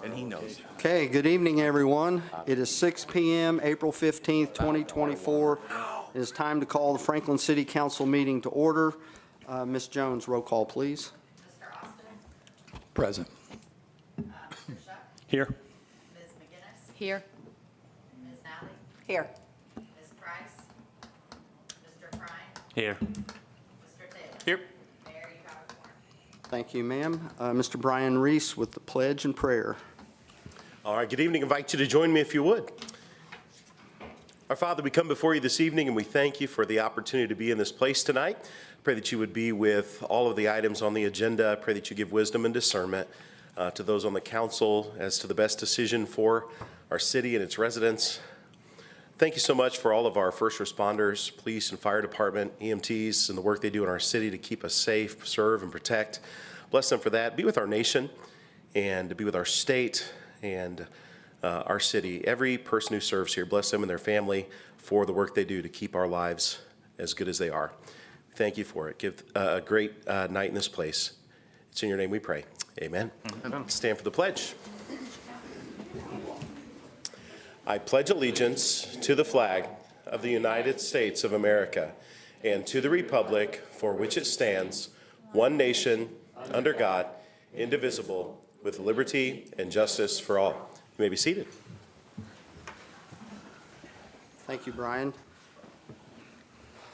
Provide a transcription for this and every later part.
And he knows. Okay, good evening, everyone. It is 6 p.m., April 15th, 2024. It is time to call the Franklin City Council meeting to order. Ms. Jones, roll call, please. Mr. Austin? Present. Mr. Shuck? Here. Ms. McGinnis? Here. Ms. Nally? Here. Ms. Price? Mr. Prine? Here. Mr. Taylor? Here. Mayor, you have a quorum. Thank you, ma'am. Mr. Brian Reese with the pledge and prayer. All right, good evening. I invite you to join me if you would. Our Father, we come before you this evening and we thank you for the opportunity to be in this place tonight. Pray that you would be with all of the items on the agenda. Pray that you give wisdom and discernment to those on the council as to the best decision for our city and its residents. Thank you so much for all of our first responders, police and fire department, EMTs, and the work they do in our city to keep us safe, serve, and protect. Bless them for that. Be with our nation and be with our state and our city. Every person who serves here, bless them and their family for the work they do to keep our lives as good as they are. Thank you for it. Give a great night in this place. It's in your name we pray. Amen. Stand for the pledge. I pledge allegiance to the flag of the United States of America and to the republic for which it stands, one nation, under God, indivisible, with liberty and justice for all. You may be seated. Thank you, Brian.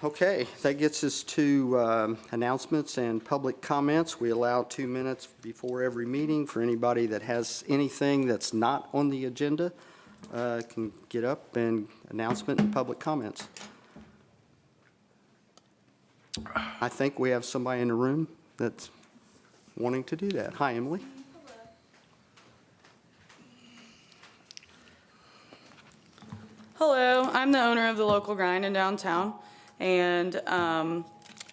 Okay, that gets us to announcements and public comments. We allow 2 minutes before every meeting for anybody that has anything that's not on the agenda can get up and announcement and public comments. I think we have somebody in the room that's wanting to do that. Hi, Emily. Hello, I'm the owner of the local grind in downtown, and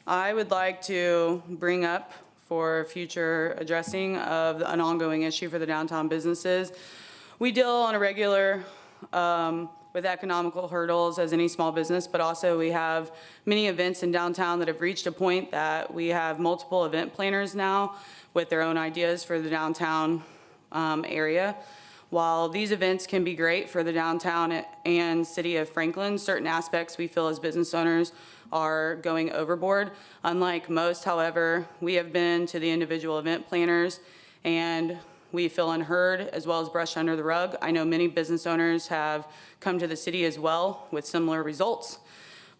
I would like to bring up for future addressing of an ongoing issue for the downtown businesses. We deal on a regular with economical hurdles as any small business, but also we have many events in downtown that have reached a point that we have multiple event planners now with their own ideas for the downtown area. While these events can be great for the downtown and city of Franklin, certain aspects we feel as business owners are going overboard. Unlike most, however, we have been to the individual event planners and we feel unheard as well as brushed under the rug. I know many business owners have come to the city as well with similar results,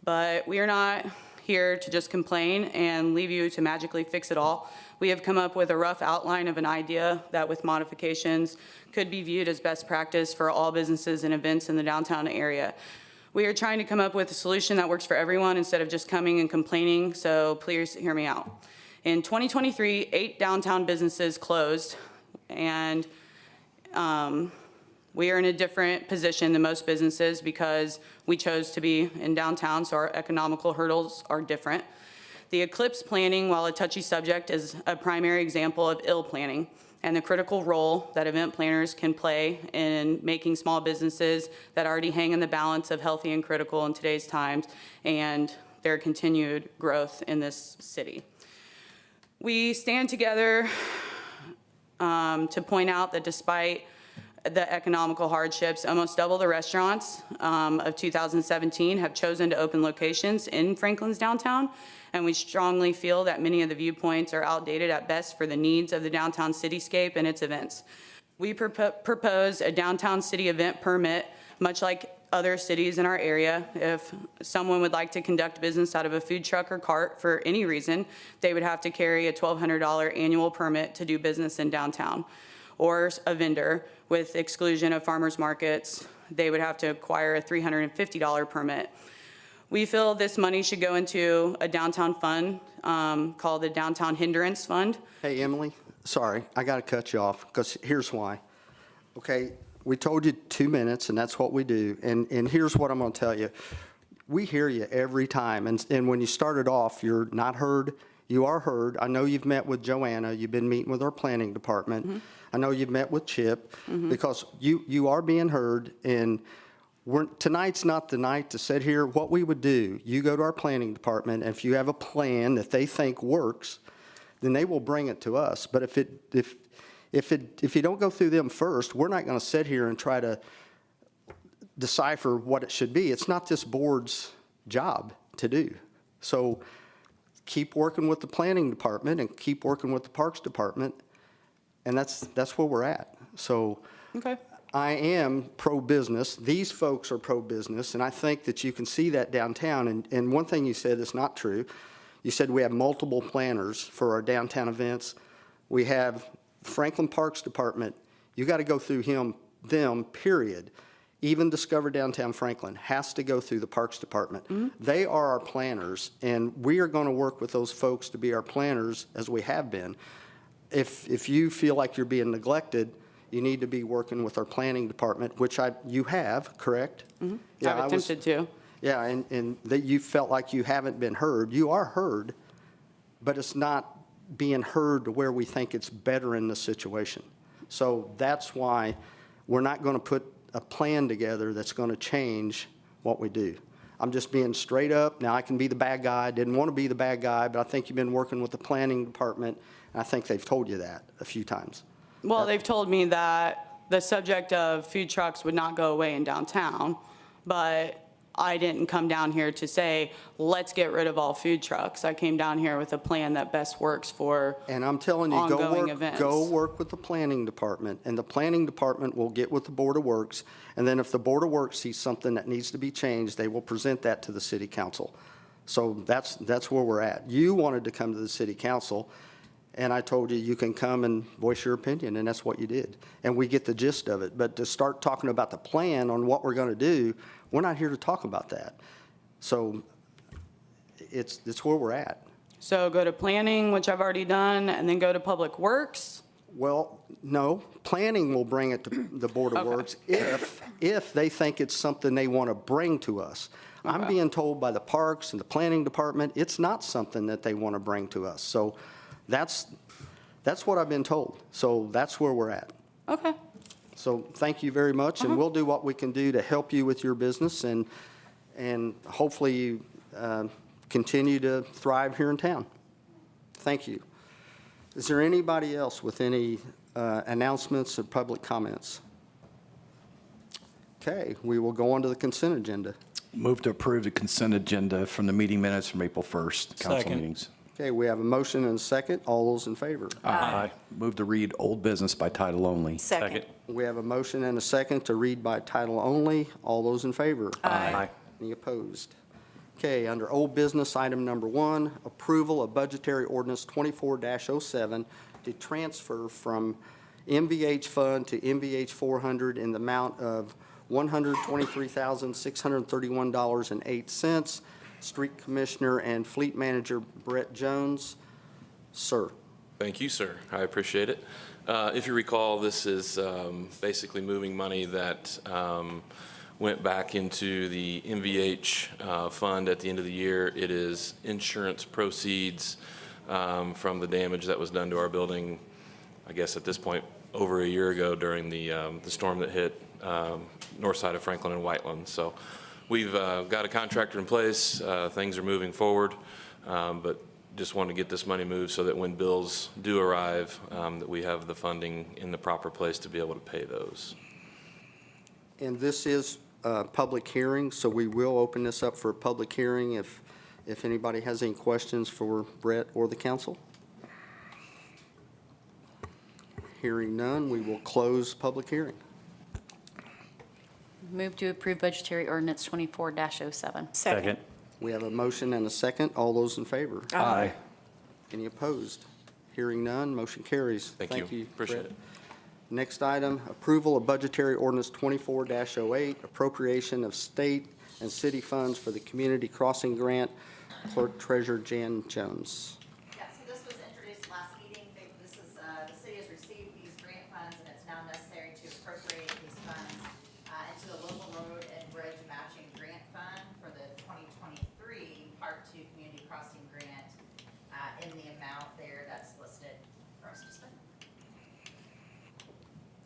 but we are not here to just complain and leave you to magically fix it all. We have come up with a rough outline of an idea that with modifications could be viewed as best practice for all businesses and events in the downtown area. We are trying to come up with a solution that works for everyone instead of just coming and complaining, so please hear me out. In 2023, 8 downtown businesses closed, and we are in a different position than most businesses because we chose to be in downtown, so our economical hurdles are different. The Eclipse planning, while a touchy subject, is a primary example of ill planning and the critical role that event planners can play in making small businesses that already hang in the balance of healthy and critical in today's times and their continued growth in this city. We stand together to point out that despite the economical hardships, almost double the restaurants of 2017 have chosen to open locations in Franklin's downtown, and we strongly feel that many of the viewpoints are outdated at best for the needs of the downtown cityscape and its events. We propose a downtown city event permit, much like other cities in our area. If someone would like to conduct business out of a food truck or cart for any reason, they would have to carry a $1,200 annual permit to do business in downtown. Or a vendor, with exclusion of farmers markets, they would have to acquire a $350 permit. We feel this money should go into a downtown fund called the Downtown Hindrance Fund. Hey, Emily, sorry, I got to cut you off because here's why. Okay, we told you 2 minutes, and that's what we do. And here's what I'm going to tell you. We hear you every time. And when you started off, you're not heard. You are heard. I know you've met with Joanna. You've been meeting with our planning department. Mm-hmm. I know you've met with Chip because you are being heard. And tonight's not the night to sit here. What we would do, you go to our planning department, and if you have a plan that they think works, then they will bring it to us. But if if you don't go through them first, we're not going to sit here and try to decipher what it should be. It's not this board's job to do. So keep working with the planning department and keep working with the parks department, and that's where we're at. So Okay. I am pro-business. These folks are pro-business, and I think that you can see that downtown. And one thing you said is not true. You said we have multiple planners for our downtown events. We have Franklin Parks Department. You got to go through them, period. Even Discover Downtown Franklin has to go through the Parks Department. They are our planners, and we are going to work with those folks to be our planners as we have been. If you feel like you're being neglected, you need to be working with our planning department, which you have, correct? Yeah, I've attempted to. Yeah, and that you felt like you haven't been heard. You are heard, but it's not being heard to where we think it's better in the situation. So that's why we're not going to put a plan together that's going to change what we do. I'm just being straight up. Now, I can be the bad guy. I didn't want to be the bad guy, but I think you've been working with the planning department, and I think they've told you that a few times. Well, they've told me that the subject of food trucks would not go away in downtown, but I didn't come down here to say, let's get rid of all food trucks. I came down here with a plan that best works for And I'm telling you, ongoing events. go work with the planning department, and the planning department will get with the Board of Works, and then if the Board of Works sees something that needs to be changed, they will present that to the city council. So that's where we're at. You wanted to come to the city council, and I told you can come and voice your opinion, and that's what you did. And we get the gist of it. But to start talking about the plan on what we're going to do, we're not here to talk about that. So it's where we're at. So go to planning, which I've already done, and then go to public works. Well, no, planning will bring it to the Board of Okay. Works if they think it's something they want to bring to us. I'm Okay. being told by the parks and the planning department, it's not something that they want to bring to us. So that's what I've been told. So that's where we're at. Okay. So thank you very much, and we'll do what we can do to help you with your business, and hopefully you continue to thrive here in town. Thank you. Is there anybody else with any announcements or public comments? Okay, we will go on to the consent agenda. Move to approve the consent agenda from the meeting minutes from April 1st, council Second. meetings. Okay, we have a motion and a second. All those in favor? Aye. Move to read old business by title only. Second. We have a motion and a second to read by title only. All those in favor? Aye. Any opposed? Okay, under old business, item number 1, approval of budgetary ordinance 24-07 to transfer from MVH fund to MVH 400 in the amount of $123,631.08. Street Commissioner and Fleet Manager Brett Jones. Sir. Thank you, sir. I appreciate it. If you recall, this is basically moving money that went back into the MVH fund at the end of the year. It is insurance proceeds from the damage that was done to our building, I guess at this point, over a year ago during the storm that hit north side of Franklin and Whiteland. So we've got a contractor in place. Things are moving forward, but just want to get this money moved so that when bills do arrive, that we have the funding in the proper place to be able to pay those. And this is a public hearing, so we will open this up for a public hearing if anybody has any questions for Brett or the council. Hearing none, we will close public hearing. Move to approve budgetary ordinance 24-07. Second. We have a motion and a second. All those in favor? Aye. Any opposed? Hearing none, motion carries. Thank you. Appreciate Brett. it. Next item, approval of budgetary ordinance 24-08, appropriation of state and city funds for the community crossing grant. Clerk Treasurer Jan Jones. Yeah, so this was introduced last meeting. This is, the city has received these grant funds, and it's now necessary to appropriate these funds into the local road and bridge matching grant fund for the 2023 Part 2 Community Crossing Grant in the amount there that's listed for us to spend.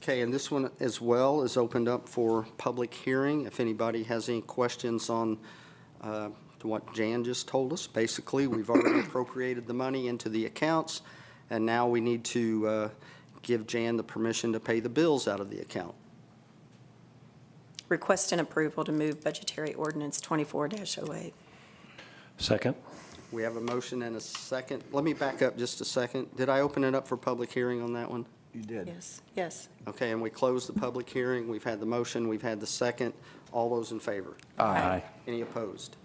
Okay, and this one as well is opened up for public hearing. If anybody has any questions on to what Jan just told us, basically, we've already appropriated the money into the accounts, and now we need to give Jan the permission to pay the bills out of the account. Request and approval to move budgetary ordinance 24-08. Second. We have a motion and a second. Let me back up just a second. Did I open it up for public hearing on that one? You did. Yes, yes. Okay, and we closed the public hearing. We've had the motion, we've had the second. All those in favor? Aye. Any opposed?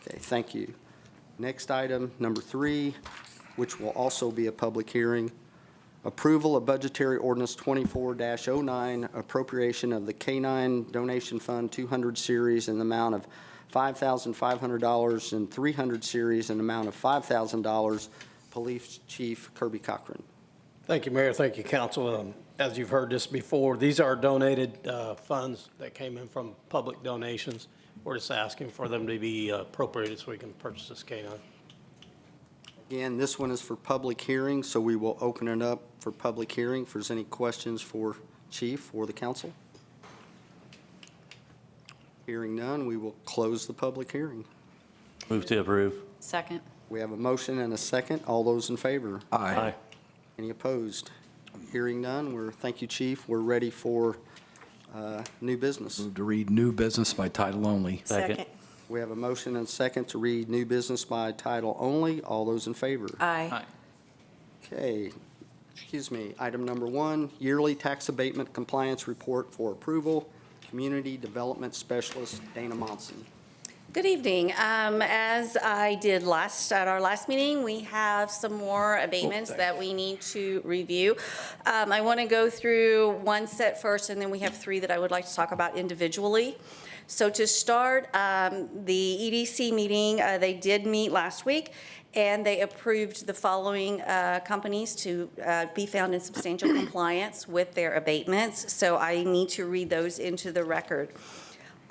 Okay, thank you. Next item, number 3, which will also be a public hearing. Approval of budgetary ordinance 24-09, appropriation of the K-9 Donation Fund 200 series in the amount of $5,500 and 300 series in the amount of $5,000. Police Chief Kirby Cochran. Thank you, Mayor. Thank you, Council. As you've heard this before, these are donated funds that came in from public donations. We're just asking for them to be appropriated so we can purchase this K-9. Again, this one is for public hearing, so we will open it up for public hearing. If there's any questions for Chief or the council? Hearing none, we will close the public hearing. Move to approve. Second. We have a motion and a second. All those in favor? Aye. Any opposed? Hearing none, thank you, Chief. We're ready for new business. Move to read new business by title only. Second. We have a motion and second to read new business by title only. All those in favor? Aye. Okay, item number 1, yearly tax abatement compliance report for approval. Community Development Specialist Dana Monson. Good evening. As I did at our last meeting, we have some more abatements that we need to review. I want to go through one set first, and then we have 3 that I would like to talk about individually. So to start, the EDC meeting, they did meet last week, and they approved the following companies to be found in substantial compliance with their abatements. So I need to read those into the record.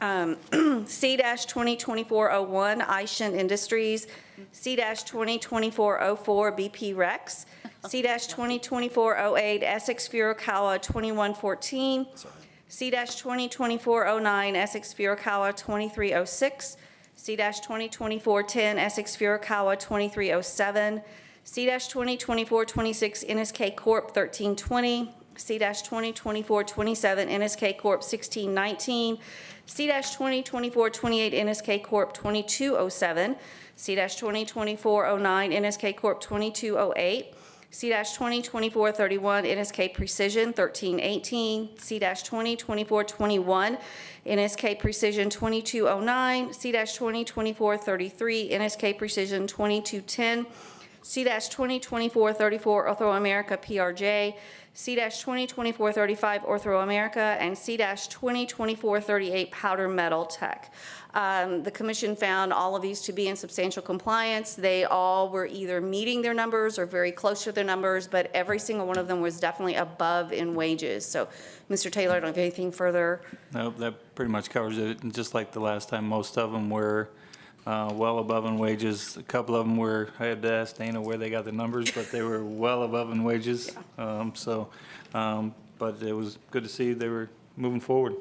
C-2024-01, Ishan Industries, C-2024-04, BP Rex, C-2024-08, Essex Furukawa 2114, C-2024-09, Essex Furukawa 2306, C-2024-10, Essex Furukawa 2307, C-2024-26, NSK Corp. 1320, C-2024-27, NSK Corp. 1619, C-2024-28, NSK Corp. 2207, C-2024-09, NSK Corp. 2208, C-2024-31, NSK Precision 1318, C-2024-21, NSK Precision 2209, C-2024-33, NSK Precision 2210, C-2024-34, Ortho America PRJ, C-2024-35, Ortho America, and C-2024-38, Powder Metal Tech. The commission found all of these to be in substantial compliance. They all were either meeting their numbers or very close to their numbers, but every single one of them was definitely above in wages. So, Mr. Taylor, I don't have anything further. Nope, that pretty much covers it. And just like the last time, most of them were well above in wages. A couple of them were, I had to ask Dana where they got the numbers, but they were well above in wages. But it was good to see they were moving forward.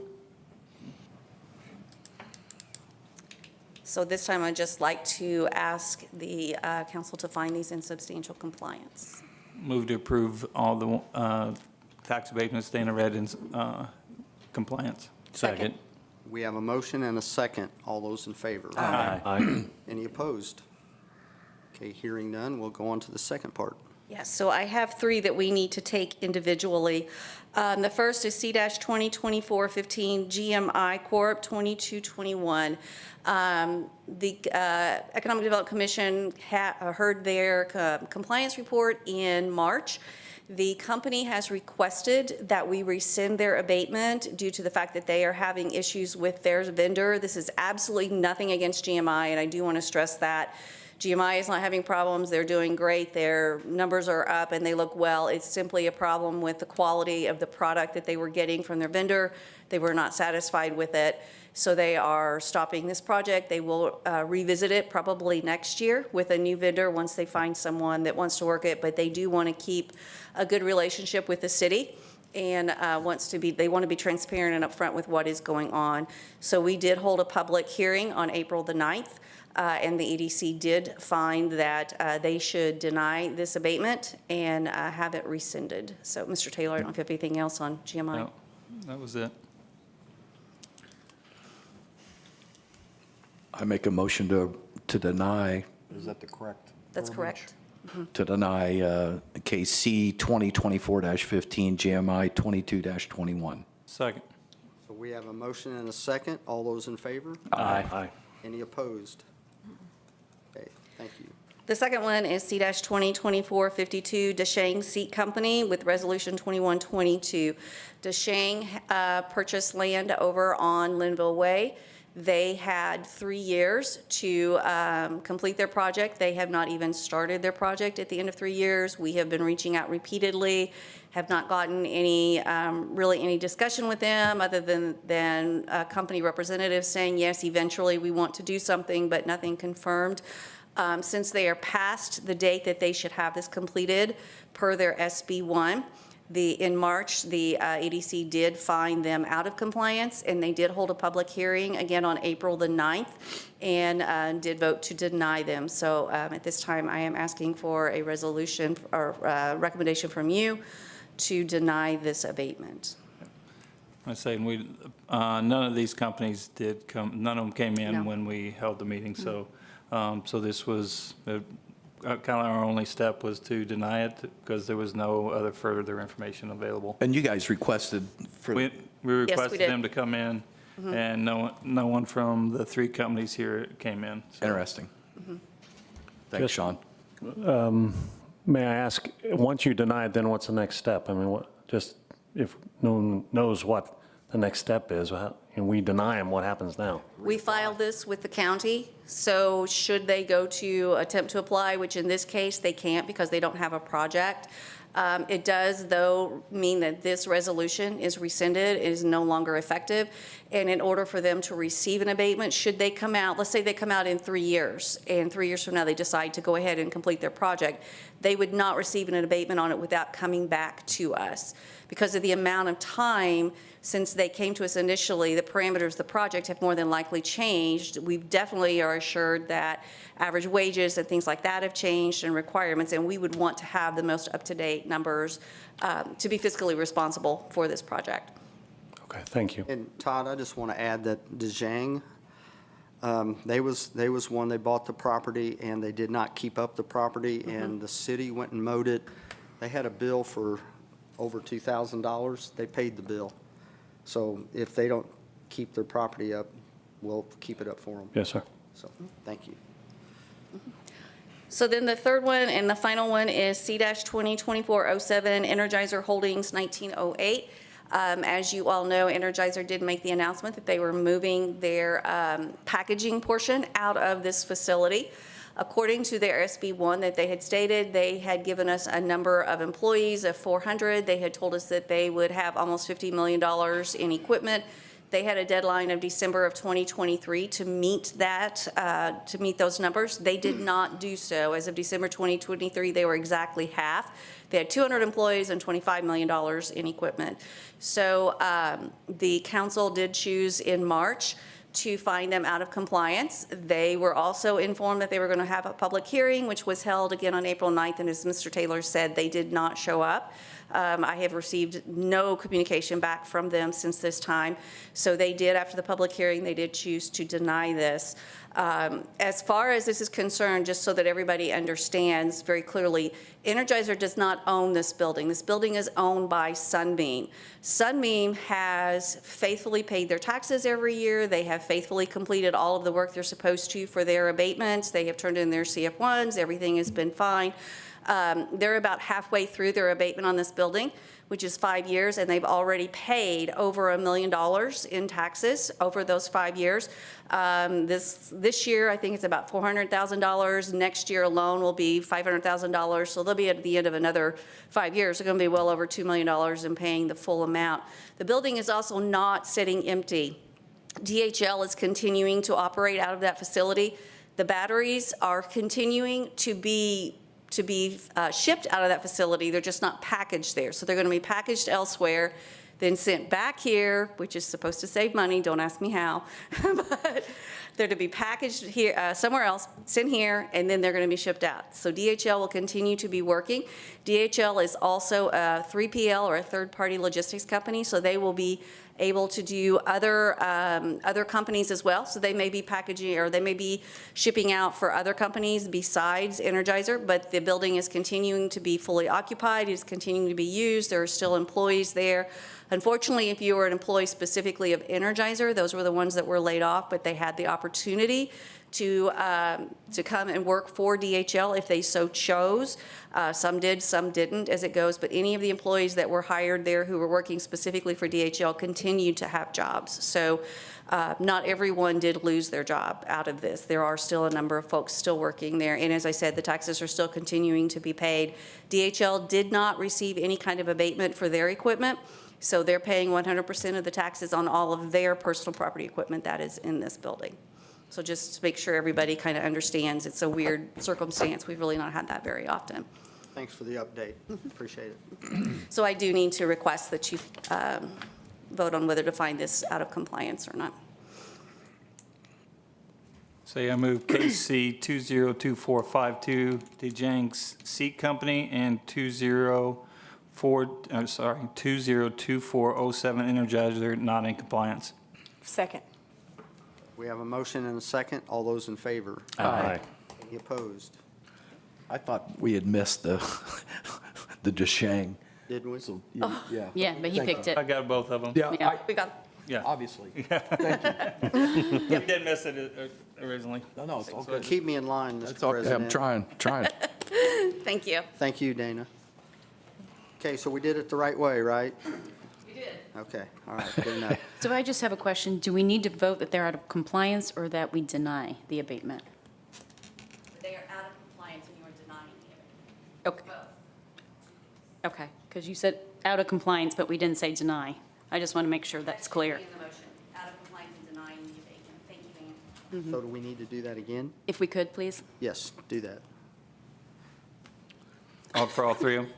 So this time, I'd just like to ask the council to find these in substantial compliance. Move to approve all the tax abatements Dana read in compliance. Second. We have a motion and a second. All those in favor? Aye. Any opposed? Okay, hearing none, we'll go on to the second part. Yes, so I have 3 that we need to take individually. The first is C-2024-15 GMI Corp. 2221. The Economic Development Commission heard their compliance report in March. The company has requested that we rescind their abatement due to the fact that they are having issues with their vendor. This is absolutely nothing against GMI, and I do want to stress that. GMI is not having problems. They're doing great. Their numbers are up and they look well. It's simply a problem with the quality of the product that they were getting from their vendor. They were not satisfied with it. So they are stopping this project. They will revisit it probably next year with a new vendor once they find someone that wants to work it. But they do want to keep a good relationship with the city and they want to be transparent and upfront with what is going on. So we did hold a public hearing on April the 9th. And the EDC did find that they should deny this abatement and have it rescinded. So, Mr. Taylor, I don't know if you have anything else on GMI. No, that was it. I make a motion to deny, is that the correct? That's correct. To deny case C 2024-15, GMI 22-21. Second. So we have a motion and a second. All those in favor? Aye. Any opposed? Okay, thank you. The second one is C-2024-52, Deshang Seat Company with Resolution 2122. Deshang purchased land over on Linville Way. They had 3 years to complete their project. They have not even started their project at the end of 3 years. We have been reaching out repeatedly, have not gotten any, really any discussion with them other than company representatives saying, yes, eventually we want to do something, but nothing confirmed. Since they are past the date that they should have this completed per their SB1, in March, the EDC did find them out of compliance, and they did hold a public hearing again on April the 9th and did vote to deny them. So at this time, I am asking for a resolution or recommendation from you to deny this abatement. I say, none of these companies did come, none of them came in No. when we held the meeting, so, so this was, kind of our only step was to deny it because there was no other further information available. And you guys requested for, We requested did. them to come in, and no one from the three companies here came in. so. interesting. Thanks, Sean. May I ask, once you deny it, then what's the next step? I mean, just if no one knows what the next step is, and we deny them, what happens now? We filed this with the county, so should they go to attempt to apply, which in this case, they can't because they don't have a project. It does, though, mean that this resolution is rescinded, it is no longer effective. And in order for them to receive an abatement, should they come out, let's say they come out in 3 years, and 3 years from now they decide to go ahead and complete their project, they would not receive an abatement on it without coming back to us. Because of the amount of time since they came to us initially, the parameters of the project have more than likely changed. We definitely are assured that average wages and things like that have changed and requirements, and we would want to have the most up-to-date numbers to be fiscally responsible for this project. Okay, thank you. And Todd, I just want to add that Deshang, they was one, they bought the property and they did not keep up the property, and the city went and mowed it. They had a bill for over $2,000. They paid the bill. So if they don't keep their property up, we'll keep it up for them. Yes, sir. So, thank you. So then the third one and the final one is C-2024-07 Energizer Holdings 1908. As you all know, Energizer did make the announcement that they were moving their packaging portion out of this facility. According to their SB1 that they had stated, they had given us a number of employees of 400. They had told us that they would have almost $50 million in equipment. They had a deadline of December of 2023 to meet that, to meet those numbers. They did not do so. As of December 2023, they were exactly half. They had 200 employees and $25 million in equipment. So the council did choose in March to find them out of compliance. They were also informed that they were going to have a public hearing, which was held again on April 9th, and as Mr. Taylor said, they did not show up. I have received no communication back from them since this time. So they did, after the public hearing, they did choose to deny this. As far as this is concerned, just so that everybody understands very clearly, Energizer does not own this building. This building is owned by Sunbeam. Sunbeam has faithfully paid their taxes every year. They have faithfully completed all of the work they're supposed to for their abatements. They have turned in their CF1s. Everything has been fine. They're about halfway through their abatement on this building, which is 5 years, and they've already paid over $1 million in taxes over those 5 years. This year, I think it's about $400,000. Next year alone will be $500,000. So they'll be at the end of another 5 years. They're going to be well over $2 million in paying the full amount. The building is also not sitting empty. DHL is continuing to operate out of that facility. The batteries are continuing to be shipped out of that facility. They're just not packaged there. So they're going to be packaged elsewhere, then sent back here, which is supposed to save money. Don't ask me how. But They're to be packaged here, somewhere else, sent here, and then they're going to be shipped out. So DHL will continue to be working. DHL is also a 3PL or a third-party logistics company, so they will be able to do other companies as well. So they may be packaging, or they may be shipping out for other companies besides Energizer, but the building is continuing to be fully occupied, is continuing to be used. There are still employees there. Unfortunately, if you were an employee specifically of Energizer, those were the ones that were laid off, but they had the opportunity to come and work for DHL if they so chose. Some did, some didn't, as it goes, but any of the employees that were hired there who were working specifically for DHL continued to have jobs. So not everyone did lose their job out of this. There are still a number of folks still working there, and as I said, the taxes are still continuing to be paid. DHL did not receive any kind of abatement for their equipment, so they're paying 100% of the taxes on all of their personal property equipment that is in this building. So just to make sure everybody kind of understands, it's a weird circumstance. We've really not had that very often. Thanks for the update. Appreciate it. So I do need to request that you vote on whether to find this out of compliance or not. Say I move KC 202452, DeJang's Seat Company, and 202407 Energizer not in compliance. Second. We have a motion and a second. All those in favor? Aye. Any opposed? I thought we had missed the Deshang. Did we? So, yeah. Yeah, but he picked it. I got both of them. Yeah, Yeah. I- We got, Yeah. obviously. We did miss it originally. No, it's all good. Keep me in line, It's Mr. okay, I'm President. trying. thank you. Thank you, Dana. Okay, so we did it the right way, right? We did. Okay, all right, good enough. So I just have a question. Do we need to vote that they're out of compliance or that we deny the abatement? They are out of compliance and you are denying it. Okay. Okay, because you said out of compliance, but we didn't say deny. I just want to make sure that's clear. In the motion, out of compliance and denying the abatement. Thank you, Dan. So do we need to do that again? If we could, please. Yes, do that. For all three of them?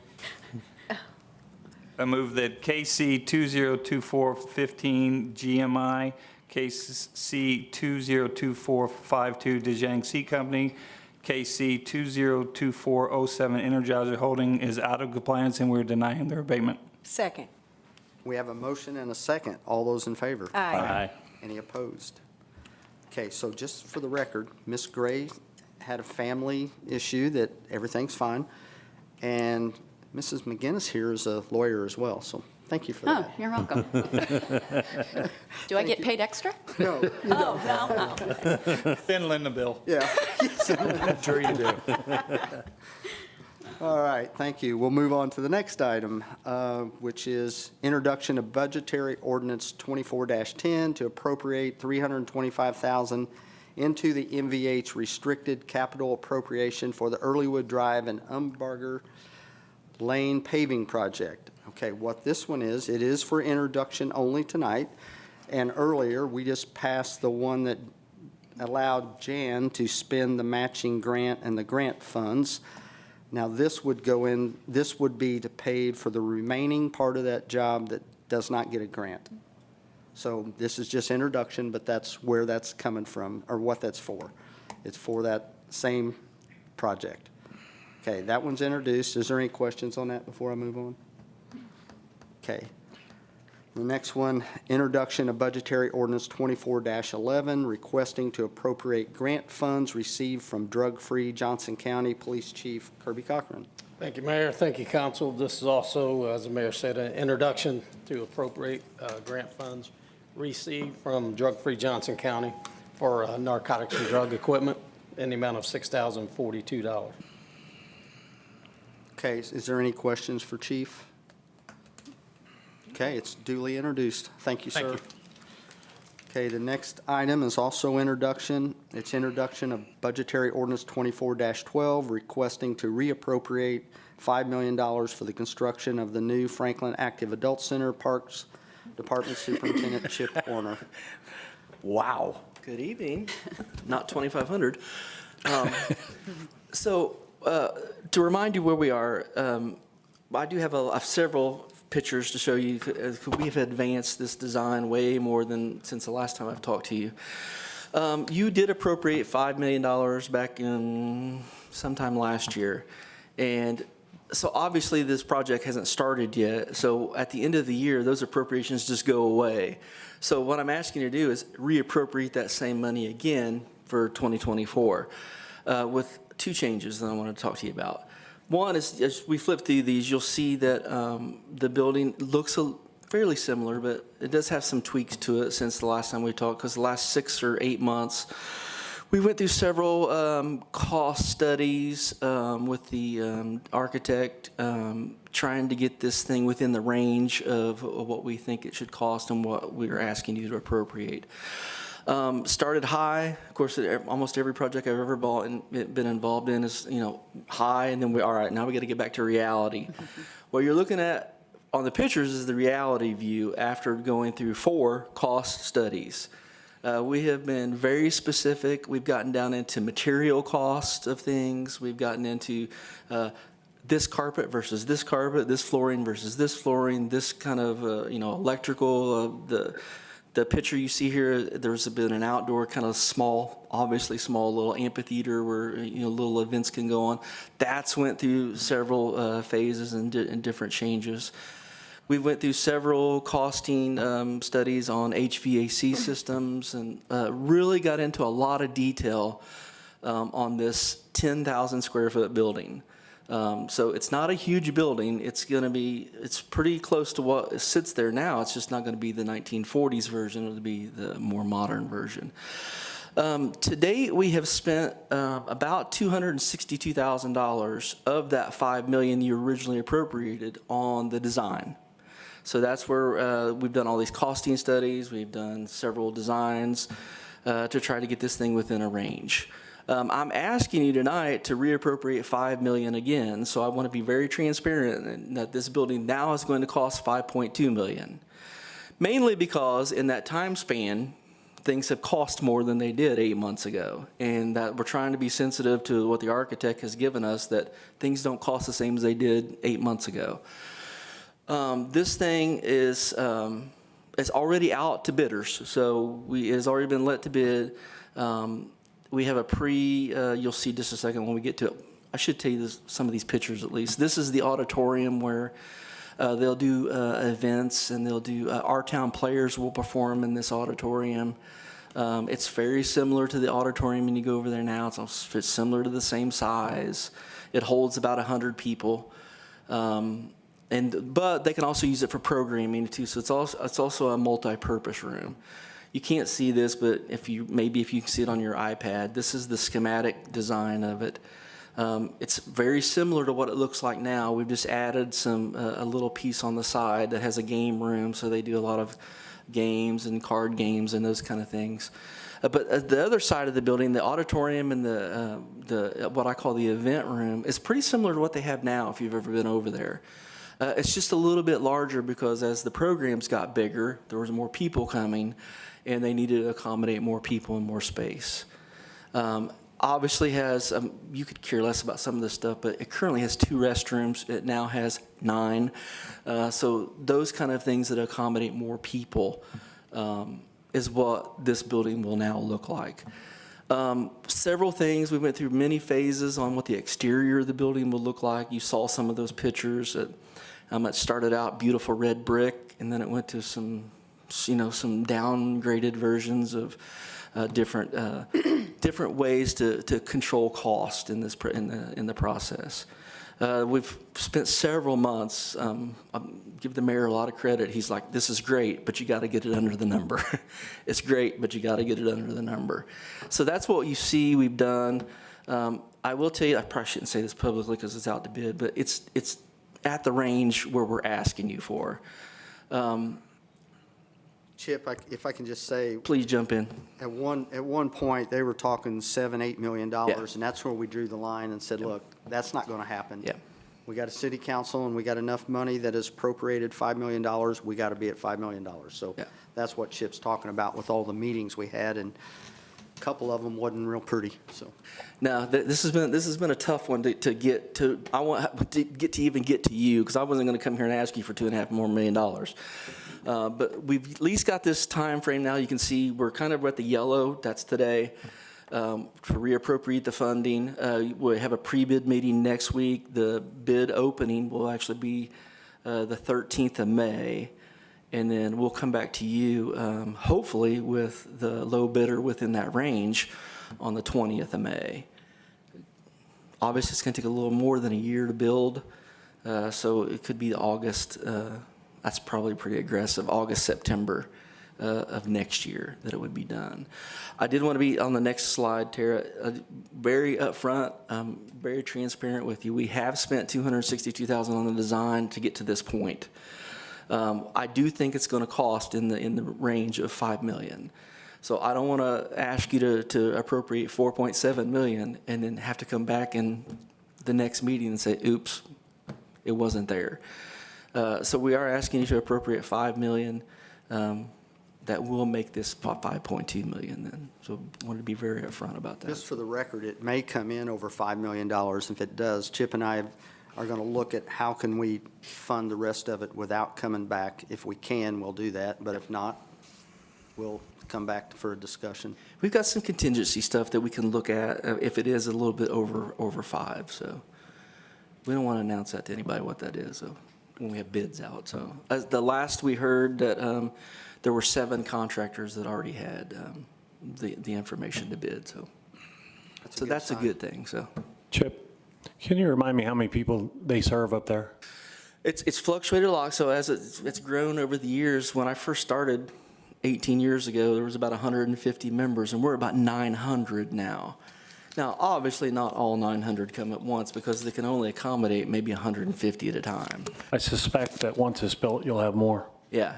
I move that KC 202415 GMI, KC 202452 DeJang Seat Company, KC 202407 Energizer Holding is out of compliance and we're denying their abatement. Second. We have a motion and a second. All those in favor? Aye. Any opposed? Okay, so just for the record, Ms. Gray had a family issue that everything's fine, and Mrs. McGinnis here is a lawyer as well, so thank you for Oh, that. you're welcome. Do I get paid extra? No, Oh, no. Finland the bill. yeah. I'm sure you do. All right, thank you. We'll move on to the next item, which is introduction of budgetary ordinance 24-10 to appropriate $325,000 into the MVH restricted capital appropriation for the Earlywood Drive and Umbarger Lane paving project. Okay, what this one is, it is for introduction only tonight. And earlier, we just passed the one that allowed Jan to spend the matching grant and the grant funds. Now, this would go in, this would be to pay for the remaining part of that job that does not get a grant. So this is just introduction, but that's where that's coming from, or what that's for. It's for that same project. Okay, that one's introduced. Is there any questions on that before I move on? Okay. The next one, introduction of budgetary ordinance 24-11, requesting to appropriate grant funds received from drug-free Johnson County Police Chief Kirby Cochran. Thank you, Mayor. Thank you, Council. This is also, as the Mayor said, an introduction to appropriate grant funds received from Drug-Free Johnson County for narcotics and drug equipment in the amount of $6,042. Okay, is there any questions for Chief? Okay, it's duly introduced. Thank you, sir. Thank you. Okay, the next item is also introduction. It's introduction of budgetary ordinance 24-12, requesting to reappropriate $5 million for the construction of the new Franklin Active Adult Center, Parks Department Superintendent Chip Warner. Wow. Good evening. Not 2,500. So to remind you where we are, I do have several pictures to show you. We've advanced this design way more than since the last time I've talked to you. You did appropriate $5 million back in sometime last year. And so obviously this project hasn't started yet. So at the end of the year, those appropriations just go away. So what I'm asking you to do is reappropriate that same money again for 2024 with two changes that I want to talk to you about. One is, as we flip through these, you'll see that the building looks fairly similar, but it does have some tweaks to it since the last time we talked, because the last 6 or 8 months, we went through several cost studies with the architect, trying to get this thing within the range of what we think it should cost and what we're asking you to appropriate. Started high. Of course, almost every project I've ever bought and been involved in is, high, and then all right, now we got to get back to reality. What you're looking at on the pictures is the reality view after going through 4 cost studies. We have been very specific. We've gotten down into material costs of things. We've gotten into this carpet versus this carpet, this flooring versus this flooring, this kind of electrical. The picture you see here, there's been an outdoor kind of small, obviously small little amphitheater where little events can go on. That's went through several phases and different changes. We went through several costing studies on HVAC systems and really got into a lot of detail on this 10,000 square foot building. So it's not a huge building. It's pretty close to what sits there now. It's just not going to be the 1940s version. It'll be the more modern version. To date, we have spent about $262,000 of that $5 million you originally appropriated on the design. So that's where we've done all these costing studies. We've done several designs to try to get this thing within a range. I'm asking you tonight to reappropriate $5 million again. So I want to be very transparent that this building now is going to cost $5.2 million. Mainly because in that time span, things have cost more than they did 8 months ago. And that we're trying to be sensitive to what the architect has given us, that things don't cost the same as they did 8 months ago. This thing is already out to bidders, so it has already been let to bid. We have a you'll see just a second when we get to it. I should tell you some of these pictures at least. This is the auditorium where they'll do events, and they'll do, our town players will perform in this auditorium. It's very similar to the auditorium when you go over there now. It's similar to the same size. It holds about 100 people. But they can also use it for programming too. So it's also a multi-purpose room. You can't see this, but if you can see it on your iPad, this is the schematic design of it. It's very similar to what it looks like now. We've just added a little piece on the side that has a game room, so they do a lot of games and card games and those kind of things. But the other side of the building, the auditorium and the what I call the event room, is pretty similar to what they have now if you've ever been over there. It's just a little bit larger because as the programs got bigger, there was more people coming, and they needed to accommodate more people and more space. Obviously has, you could care less about some of this stuff, but it currently has 2 restrooms. It now has 9. So those kind of things that accommodate more people is what this building will now look like. Several things, we went through many phases on what the exterior of the building will look like. You saw some of those pictures. It started out beautiful red brick, and then it went to some downgraded versions of different ways to control cost in the process. We've spent several months. I give the mayor a lot of credit. He's like, "This is great, but you got to get it under the number." It's great, but you got to get it under the number. So that's what you see we've done. I will tell you, I probably shouldn't say this publicly because it's out to bid, but it's at the range where we're asking you for. Chip, if I can just say, Please jump in. at one point, they were talking $7-8 million, and that's where we drew the line and said, look, that's not going to happen. Yeah. We got a city council, and we got enough money that is appropriated $5 million. We got to be at $5 million. So that's what Chip's talking about with all the meetings we had, and a couple of them wasn't real pretty, so. No, this has been a tough one to get to. I want to even get to you because I wasn't going to come here and ask you for $2.5 million more. But we've at least got this time frame now. You can see we're kind of at the yellow, that's today, to reappropriate the funding. We'll have a pre-bid meeting next week. The bid opening will actually be the 13th of May. And then we'll come back to you, hopefully with the low bidder within that range on the 20th of May. Obviously, it's going to take a little more than a year to build, so it could be August, that's probably pretty aggressive, August, September of next year that it would be done. I did want to be on the next slide, Tara, very upfront, very transparent with you. We have spent $262,000 on the design to get to this point. I do think it's going to cost in the range of $5 million. So I don't want to ask you to appropriate $4.7 million and then have to come back in the next meeting and say, oops, it wasn't there. So we are asking you to appropriate $5 million. That will make this $5.2 million then. So I wanted to be very upfront about that. Just for the record, it may come in over $5 million. If it does, Chip and I are going to look at how can we fund the rest of it without coming back. If we can, we'll do that, but if not, we'll come back for a discussion. We've got some contingency stuff that we can look at if it is a little bit over 5. So we don't want to announce that to anybody what that is when we have bids out. So the last we heard that there were 7 contractors that already had the information to bid. So that's a good thing. So Chip, can you remind me how many people they serve up there? it's fluctuated a lot. So as it's grown over the years, when I first started 18 years ago, there was about 150 members, and we're about 900 now. Now, obviously, not all 900 come at once because they can only accommodate maybe 150 at a time. I suspect that once it's built, you'll have more. Yeah.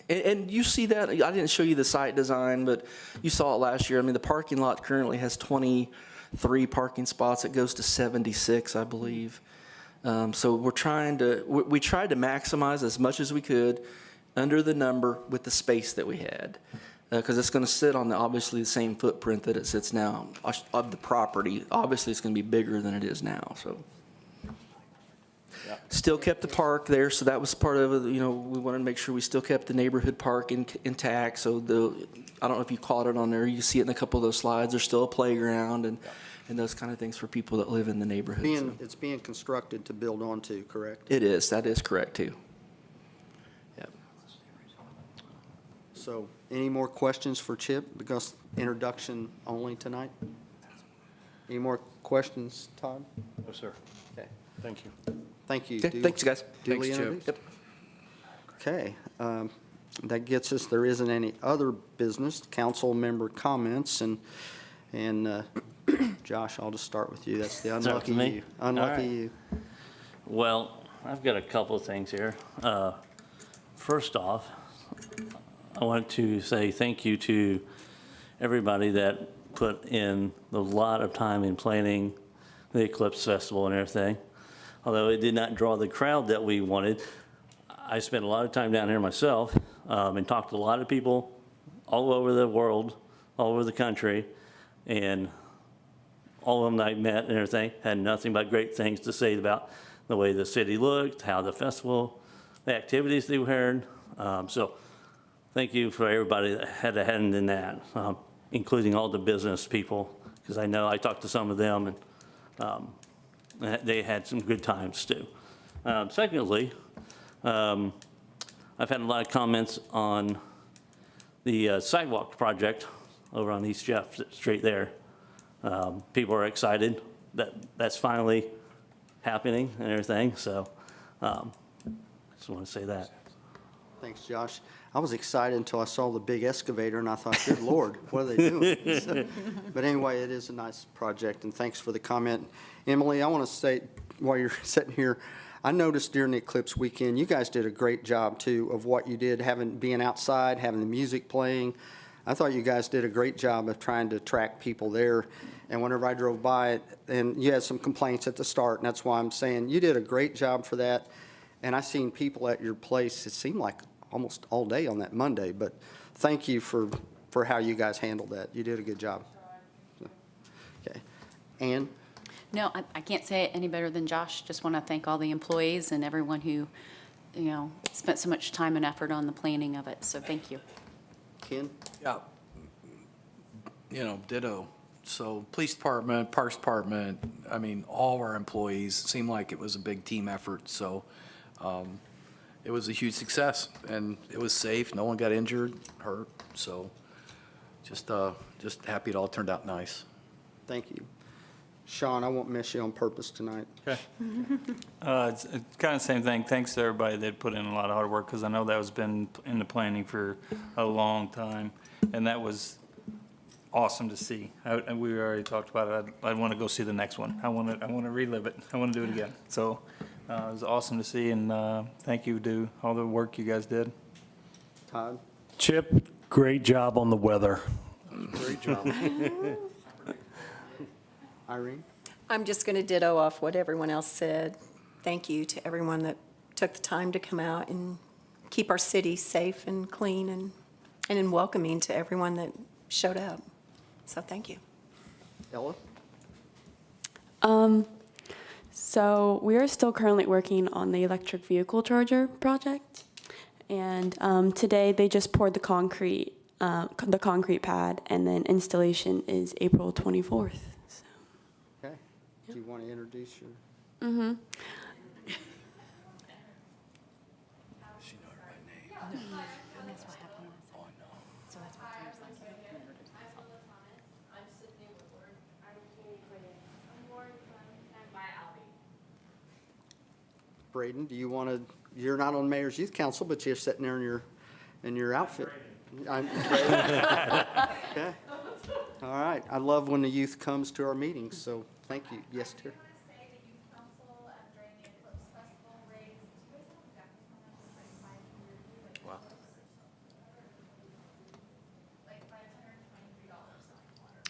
And you see that, I didn't show you the site design, but you saw it last year. I mean, the parking lot currently has 23 parking spots. It goes to 76, I believe. So we tried to maximize as much as we could under the number with the space that we had. Because it's going to sit on obviously the same footprint that it sits now of the property. Obviously, it's going to be bigger than it is now, so. Still kept the park there, so that was part of it. We wanted to make sure we still kept the neighborhood park intact. So I don't know if you caught it on there. You see it in a couple of those slides. There's still a playground and those kind of things for people that live in the neighborhood. It's being constructed to build onto, correct? It is. That is correct, too. Yep. So any more questions for Chip? Because introduction only tonight? Any more questions, Todd? No, sir. Okay. Thank you. Thank you. Okay, thanks, guys. Duly Thanks, Chip. introduced? Yep. Okay. That gets us, there isn't any other business, council member comments, and Josh, I'll just start with you. That's the unlucky me? you. Unlucky All right. you. Well, I've got a couple of things here. First off, I want to say thank you to everybody that put in a lot of time in planning the Eclipse Festival and everything. Although it did not draw the crowd that we wanted, I spent a lot of time down here myself and talked to a lot of people all over the world, all over the country, and all of them I met and everything had nothing but great things to say about the way the city looked, how the festival, the activities they heard. So thank you for everybody that had a hand in that, including all the business people, because I know I talked to some of them and they had some good times too. Secondly, I've had a lot of comments on the sidewalk project over on East Jeff Street there. People are excited that that's finally happening and everything, so I just want to say that. Thanks, Josh. I was excited until I saw the big excavator, and I thought, good Lord, what are they doing? So, but anyway, it is a nice project, and thanks for the comment. Emily, I want to say, while you're sitting here, I noticed during the Eclipse weekend, you guys did a great job, too, of what you did, being outside, having the music playing. I thought you guys did a great job of trying to attract people there. And whenever I drove by it, and you had some complaints at the start, and that's why I'm saying you did a great job for that. And I seen people at your place, it seemed like almost all day on that Monday. But thank you for how you guys handled that. You did a good job. Okay. Ann? No, I can't say it any better than Josh. Just want to thank all the employees and everyone who spent so much time and effort on the planning of it, so thank you. Ken? Yeah. Ditto. So police department, parks department, I mean, all of our employees, seemed like it was a big team effort. So it was a huge success and it was safe. No one got injured, hurt. So just happy it all turned out nice. Thank you. Sean, I won't miss you on purpose tonight. Okay. It's kind of the same thing. Thanks to everybody that put in a lot of hard work, because I know that was been in the planning for a long time, and that was awesome to see. And we already talked about it. I want to go see the next one. I want to relive it. I want to do it again. So it was awesome to see, and thank you to all the work you guys did. Todd? Chip, great job on the weather. Great job. Irene? I'm just going to ditto off what everyone else said. Thank you to everyone that took the time to come out and keep our city safe and clean and welcoming to everyone that showed up. So thank you. Ella? So we are still currently working on the electric vehicle charger project. And today they just poured the concrete pad, and then installation is April 24th. So. Okay. Do you want to introduce your? Mm-hmm. Braden, do you want to, you're not on Mayor's Youth Council, but you're sitting there in your outfit. I'm Braden. Okay. All right. I love when the youth comes to our meetings, so thank you. Yes, Terry?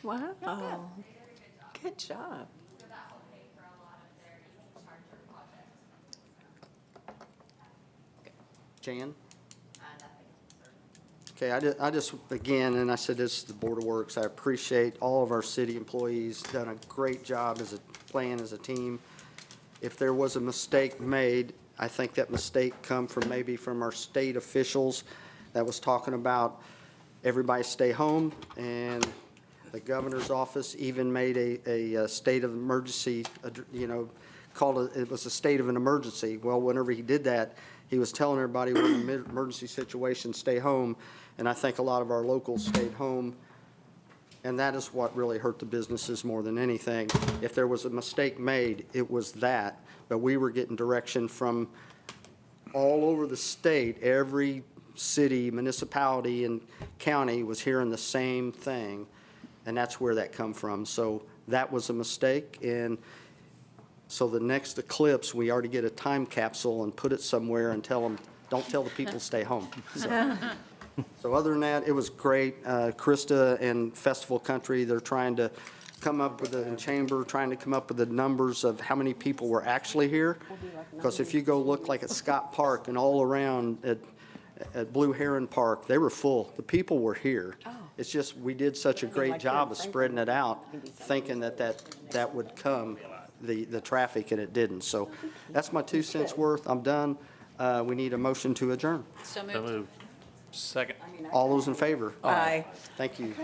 Wow. Good job. Jan? Okay, I just, again, and I said this to the Board of Works, I appreciate all of our city employees, done a great job as a plan, as a team. If there was a mistake made, I think that mistake come from maybe from our state officials that was talking about everybody stay home, and the governor's office even made a state of emergency, called it was a state of an emergency. Well, whenever he did that, he was telling everybody we're in an emergency situation, stay home. And I think a lot of our locals stayed home. And that is what really hurt the businesses more than anything. If there was a mistake made, it was that. But we were getting direction from all over the state. Every city, municipality, and county was hearing the same thing. And that's where that come from. So that was a mistake. And so the next eclipse, we already get a time capsule and put it somewhere and tell them, don't tell the people stay home. So other than that, it was great. Krista and Festival Country, they're trying to come up with, in Chamber, trying to come up with the numbers of how many people were actually here. Because if you go look like at Scott Park and all around at Blue Heron Park, they were full. The people were here. It's just, we did such a great job of spreading it out, thinking that would come, the traffic, and it didn't. So that's my 2 cents worth. I'm done. We need a motion to adjourn. So moved. Second. All those in favor? Aye. Thank you.